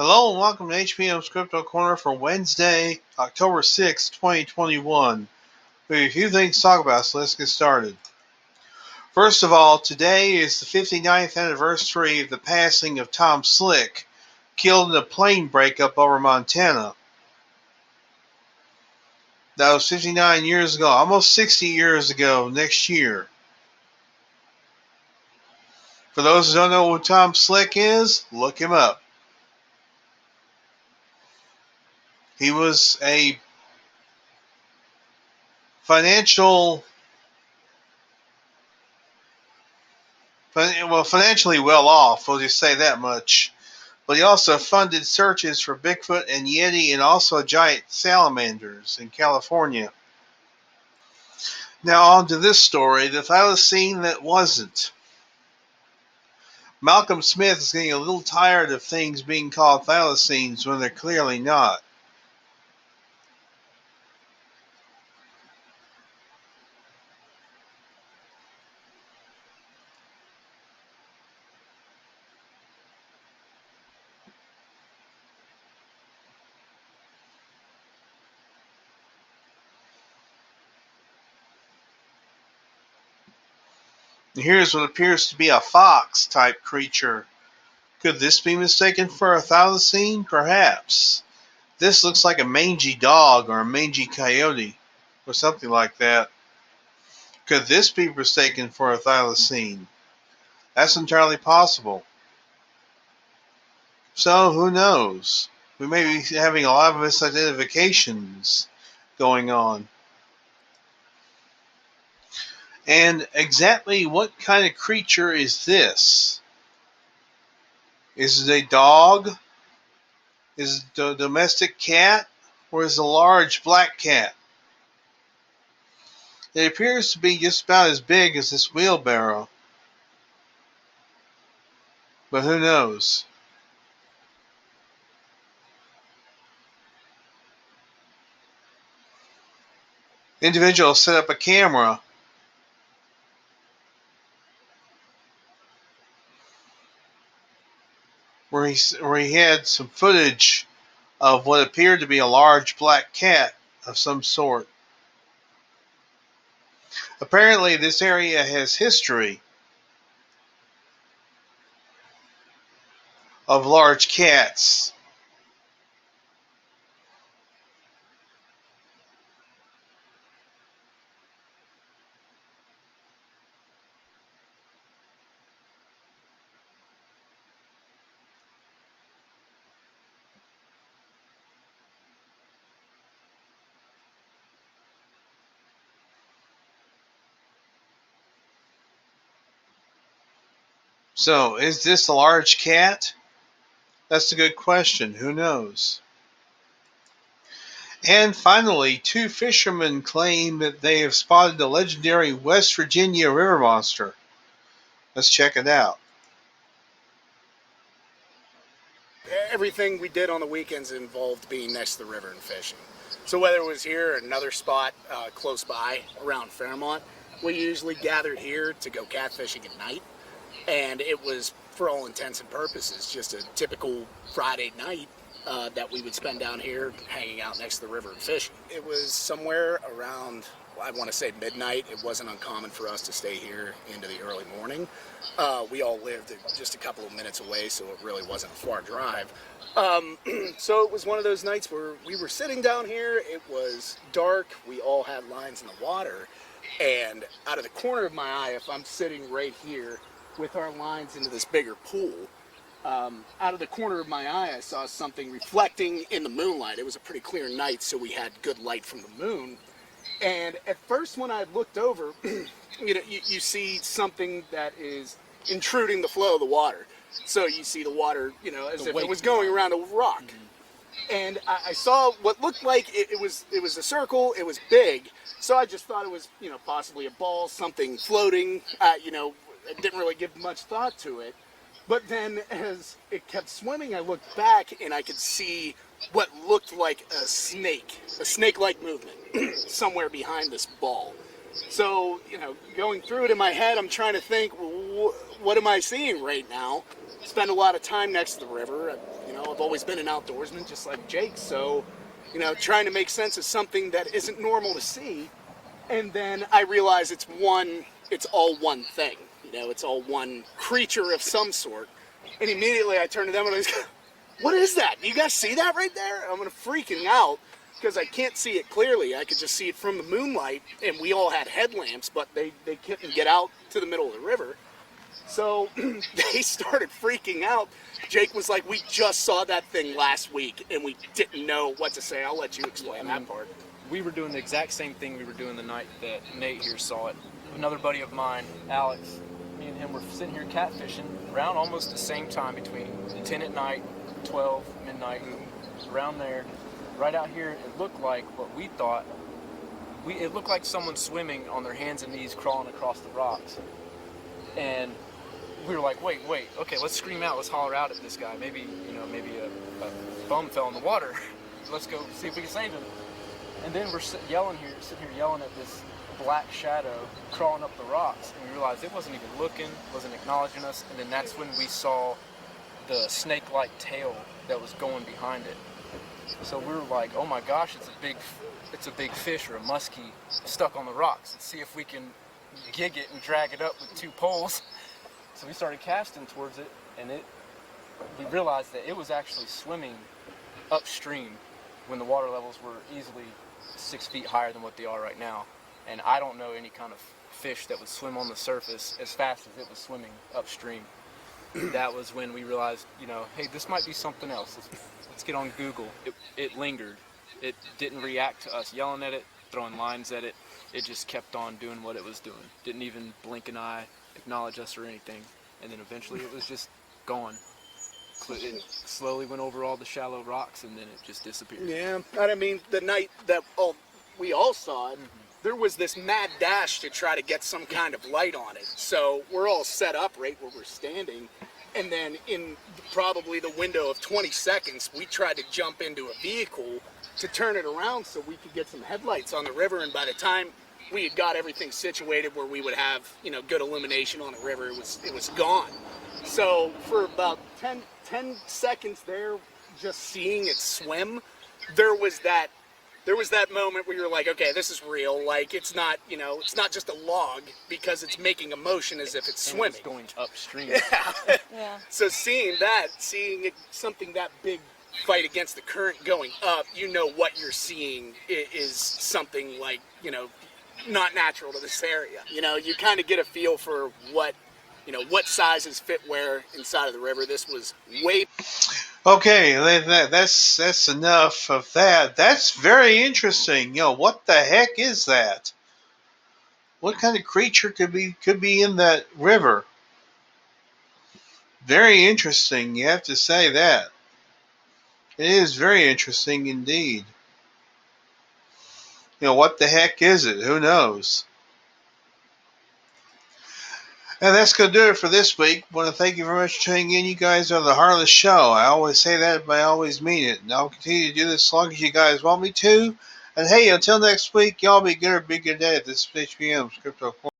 Hello and welcome to HBM's Cryptid-Corner for Wednesday, October 6, 2021. We have a few things to talk about, so let's get started. First of all, today is the 59th anniversary of the passing of Tom Slick, killed in a plane breakup over Montana. That was 59 years ago, almost 60 years ago next year. For those who don't know who Tom Slick is, look him up. He was a financially well off, we'll just say that much. But he also funded searches for Bigfoot and Yeti and also giant salamanders in California. Now on to this story, the thylacine that wasn't. Malcolm Smith is getting a little tired of things being called thylacines when they're clearly not. Here's what appears to be a fox-type creature. Could this be mistaken for a thylacine? Perhaps. This looks like a mangy dog or a mangy coyote or something like that. Could this be mistaken for a thylacine? That's entirely possible. So, who knows? We may be having a lot of misidentifications going on. And exactly what kind of creature is this? Is it a dog? Is it a domestic cat? Or is it a large black cat? It appears to be just about as big as this wheelbarrow. But who knows? The individual set up a camera where he had some footage of what appeared to be a large black cat of some sort. Apparently, this area has history of large cats. So, is this a large cat? That's a good question. Who knows? And finally, two fishermen claim that they have spotted the legendary West Virginia river monster. Let's check it out. Everything we did on the weekends involved being next to the river and fishing. So whether it was here or another spot close by around Fairmont, we usually gathered here to go catfishing at night. And it was, for all intents and purposes, just a typical Friday night that we would spend down here hanging out next to the river and fishing. It was somewhere around, I want to say midnight. It wasn't uncommon for us to stay here into the early morning. We all lived just a couple of minutes away, so it really wasn't a far drive. So it was one of those nights where we were sitting down here. It was dark. We all had lines in the water. And out of the corner of my eye, if I'm sitting right here with our lines into this bigger pool, out of the corner of my eye, I saw something reflecting in the moonlight. It was a pretty clear night, so we had good light from the moon. And at first, when I looked over, you see something that is intruding the flow of the water. So you see the water, as if it was going around a rock. Mm-hmm. And I saw what looked like it was a circle. It was big. So I just thought it was, possibly a ball, something floating. I didn't really give much thought to it. But then as it kept swimming, I looked back and I could see what looked like a snake-like movement somewhere behind this ball. So, going through it in my head, I'm trying to think, what am I seeing right now? Spend a lot of time next to the river. I've always been an outdoorsman, just like Jake. So, trying to make sense of something that isn't normal to see. And then I realize it's all one thing. It's all one creature of some sort. And immediately I turn to them and I was, what is that? You guys see that right there? I'm freaking out because I can't see it clearly. I could just see it from the moonlight, and we all had headlamps, but they couldn't get out to the middle of the river. So they started freaking out. Jake was like, we just saw that thing last week, and we didn't know what to say. I'll let you explain that part. We were doing the exact same thing we were doing the night that Nate here saw it. Another buddy of mine, Alex, me and him were sitting here catfishing around almost the same time, between 10 at night, 12, midnight, around there. Right out here, it looked like what we thought. It looked like someone swimming on their hands and knees crawling across the rocks. And we were like, wait, okay, let's scream out, let's holler out at this guy. Maybe a bum fell in the water. Let's go see if we can save him. And then we're sitting here yelling at this black shadow crawling up the rocks, and we realized it wasn't even looking, wasn't acknowledging us. And then that's when we saw the snake-like tail that was going behind it. So we were like, oh my gosh, it's a big fish or a muskie stuck on the rocks. Let's see if we can gig it and drag it up with 2 poles. So we started casting towards it, and we realized that it was actually swimming upstream when the water levels were easily 6 feet higher than what they are right now. And I don't know any kind of fish that would swim on the surface as fast as it was swimming upstream. That was when we realized, hey, this might be something else. Let's get on Google. It lingered. It didn't react to us yelling at it, throwing lines at it. It just kept on doing what it was doing. Didn't even blink an eye, acknowledge us or anything. And then eventually it was just gone. It slowly went over all the shallow rocks, and then it just disappeared. Yeah, and I mean, the night that we all saw it, there was this mad dash to try to get some kind of light on it. So we're all set up right where we're standing, and then in probably the window of 20 seconds, we tried to jump into a vehicle to turn it around so we could get some headlights on the river. And by the time we had got everything situated where we would have, good illumination on the river, it was gone. So for about 10 seconds there, just seeing it swim, there was that moment where you're like, okay, this is real. Like, it's not just a log, because it's making a motion as if it's swimming. It's going upstream. Yeah. So seeing something that big fight against the current going up, what you're seeing is something like, not natural to this area. You kind of get a feel for what sizes fit where inside of the river. This was way... Okay, that's enough of that. That's very interesting. What the heck is that? What kind of creature could be in that river? Very interesting, you have to say that. It is very interesting indeed. What the heck is it? Who knows? And that's going to do it for this week. I want to thank you very much for tuning in. You guys are the heart of the show. I always say that, but I always mean it. And I'll continue to do this as long as you guys want me to. And hey, until next week, y'all be good or be good day. This is HBM's Cryptid-Corner.